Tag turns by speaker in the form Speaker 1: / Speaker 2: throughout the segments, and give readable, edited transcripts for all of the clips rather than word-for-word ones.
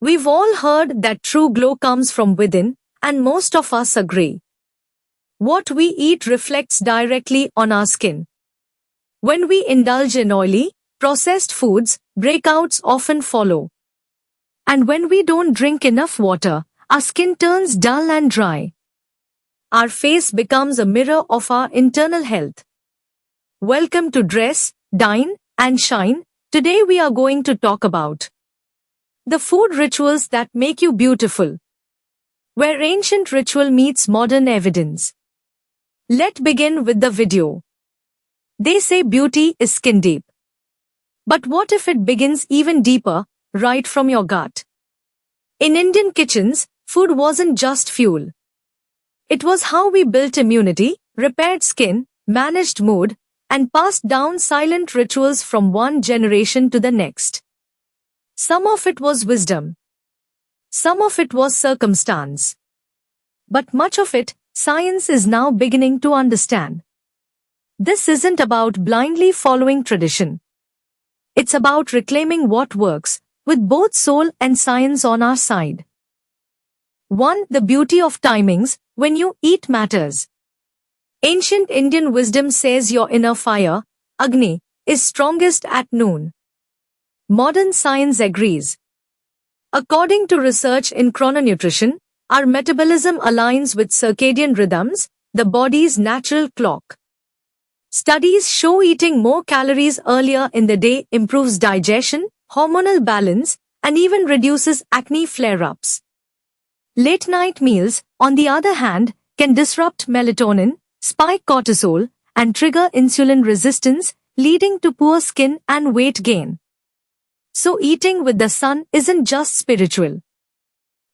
Speaker 1: We've all heard that true glow comes from within, and most of us agree. What we eat reflects directly on our skin. When we indulge in oily, processed foods, breakouts often follow. And when we don't drink enough water, our skin turns dull and dry. Our face becomes a mirror of our internal health. Welcome to Dress, Dine, and Shine. Today we are going to talk about the food rituals that make you beautiful, where ancient ritual meets modern evidence. Let's begin with the video. They say beauty is skin deep. But what if it begins even deeper, right from your gut? In Indian kitchens, food wasn't just fuel. It was how we built immunity, repaired skin, managed mood, and passed down silent rituals from one generation to the next. Some of it was wisdom. Some of it was circumstance. But much of it, science is now beginning to understand. This isn't about blindly following tradition. It's about reclaiming what works, with both soul and science on our side. 1. The beauty of timings. When you eat matters. Ancient Indian wisdom says your inner fire, Agni, is strongest at noon. Modern science agrees. According to research in chrononutrition, our metabolism aligns with circadian rhythms, the body's natural clock. Studies show eating more calories earlier in the day improves digestion, hormonal balance, and even reduces acne flare-ups. Late-night meals, on the other hand, can disrupt melatonin, spike cortisol, and trigger insulin resistance, leading to poor skin and weight gain. So eating with the sun isn't just spiritual.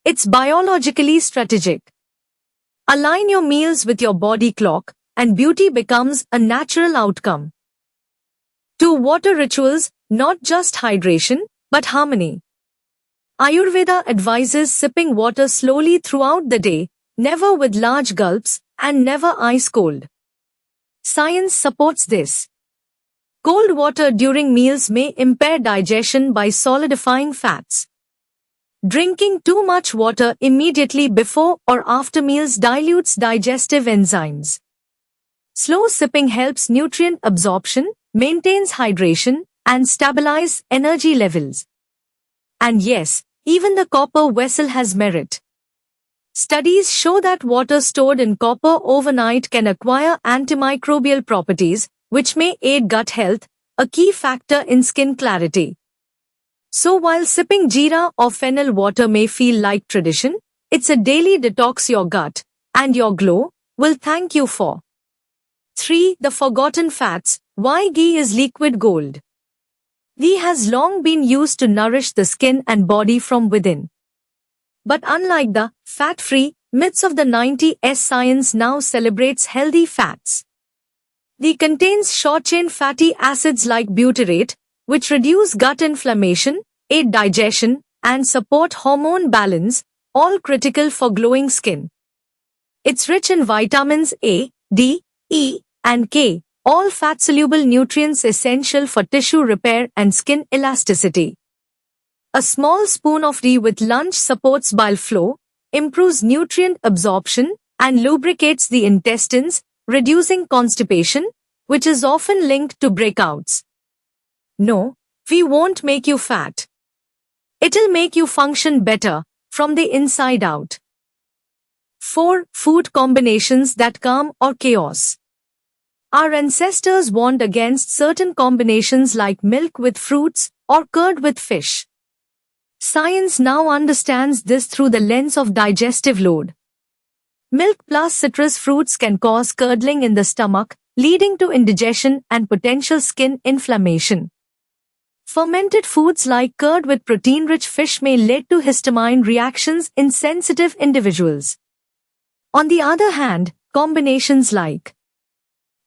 Speaker 1: It's biologically strategic. Align your meals with your body clock, and beauty becomes a natural outcome. 2. Water rituals, not just hydration, but harmony. Ayurveda advises sipping water slowly throughout the day, never with large gulps, and never ice cold. Science supports this. Cold water during meals may impair digestion by solidifying fats. Drinking too much water immediately before or after meals dilutes digestive enzymes. Slow sipping helps nutrient absorption, maintains hydration, and stabilizes energy levels. And yes, even the copper vessel has merit. Studies show that water stored in copper overnight can acquire antimicrobial properties, which may aid gut health, a key factor in skin clarity. So while sipping jeera or fennel water may feel like tradition, it's a daily detox your gut, and your glow, will thank you for. 3. The forgotten fats. Why ghee is liquid gold. Ghee has long been used to nourish the skin and body from within. But unlike the fat-free myths of the 90s, science now celebrates healthy fats. Ghee contains short-chain fatty acids like butyrate, which reduce gut inflammation, aid digestion, and support hormone balance, all critical for glowing skin. It's rich in vitamins A, D, E, and K, all fat-soluble nutrients essential for tissue repair and skin elasticity. A small spoon of ghee with lunch supports bile flow, improves nutrient absorption, and lubricates the intestines, reducing constipation, which is often linked to breakouts. No, we won't make you fat. It'll make you function better, from the inside out. 4. Food combinations that calm or chaos. Our ancestors warned against certain combinations like milk with fruits or curd with fish. Science now understands this through the lens of digestive load. Milk plus citrus fruits can cause curdling in the stomach, leading to indigestion and potential skin inflammation. Fermented foods like curd with protein-rich fish may lead to histamine reactions in sensitive individuals. On the other hand, combinations like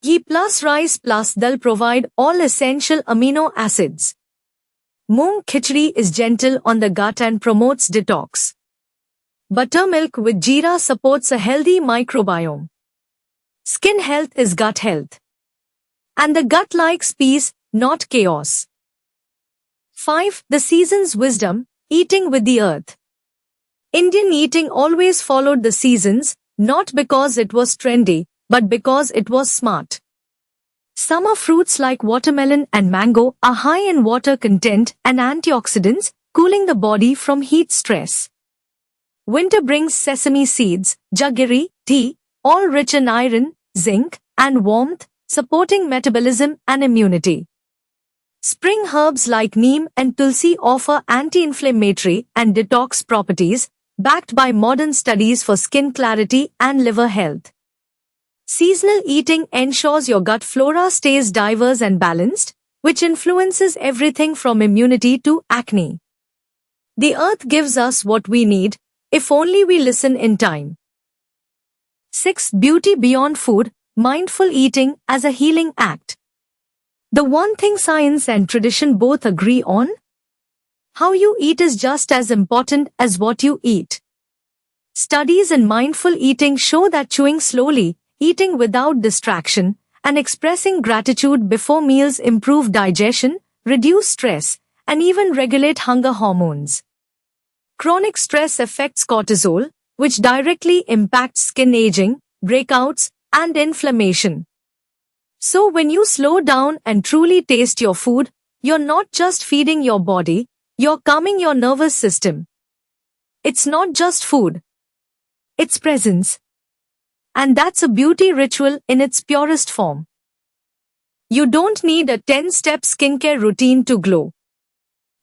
Speaker 1: ghee plus rice plus dal provide all essential amino acids. Moong khichdi is gentle on the gut and promotes detox. Buttermilk with jeera supports a healthy microbiome. Skin health is gut health. And the gut likes peace, not chaos. 5. The season's wisdom. Eating with the earth. Indian eating always followed the seasons, not because it was trendy, but because it was smart. Summer fruits like watermelon and mango are high in water content and antioxidants, cooling the body from heat stress. Winter brings sesame seeds, jaggery, tea, all rich in iron, zinc, and warmth, supporting metabolism and immunity. Spring herbs like neem and tulsi offer anti-inflammatory and detox properties, backed by modern studies for skin clarity and liver health. Seasonal eating ensures your gut flora stays diverse and balanced, which influences everything from immunity to acne. The earth gives us what we need, if only we listen in time. 6. Beauty beyond food, mindful eating as a healing act. The one thing science and tradition both agree on? How you eat is just as important as what you eat. Studies in mindful eating show that chewing slowly, eating without distraction, and expressing gratitude before meals improve digestion, reduce stress, and even regulate hunger hormones. Chronic stress affects cortisol, which directly impacts skin aging, breakouts, and inflammation. So when you slow down and truly taste your food, you're not just feeding your body, you're calming your nervous system. It's not just food. It's presence. And that's a beauty ritual in its purest form. You don't need a 10-step skincare routine to glow.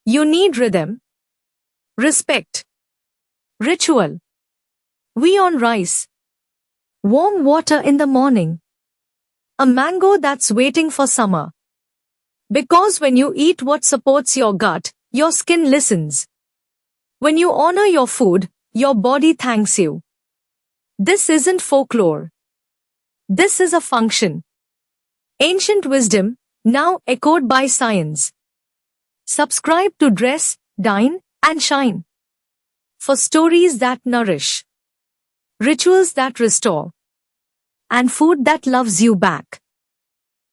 Speaker 1: You need rhythm, respect, ritual. We on rice. Warm water in the morning. A mango that's waiting for summer. Because when you eat what supports your gut, your skin listens. When you honor your food, your body thanks you. This isn't folklore. This is a function. Ancient wisdom, now echoed by science. Subscribe to Dress, Dine, and Shine. For stories that nourish, rituals that restore, and food that loves you back.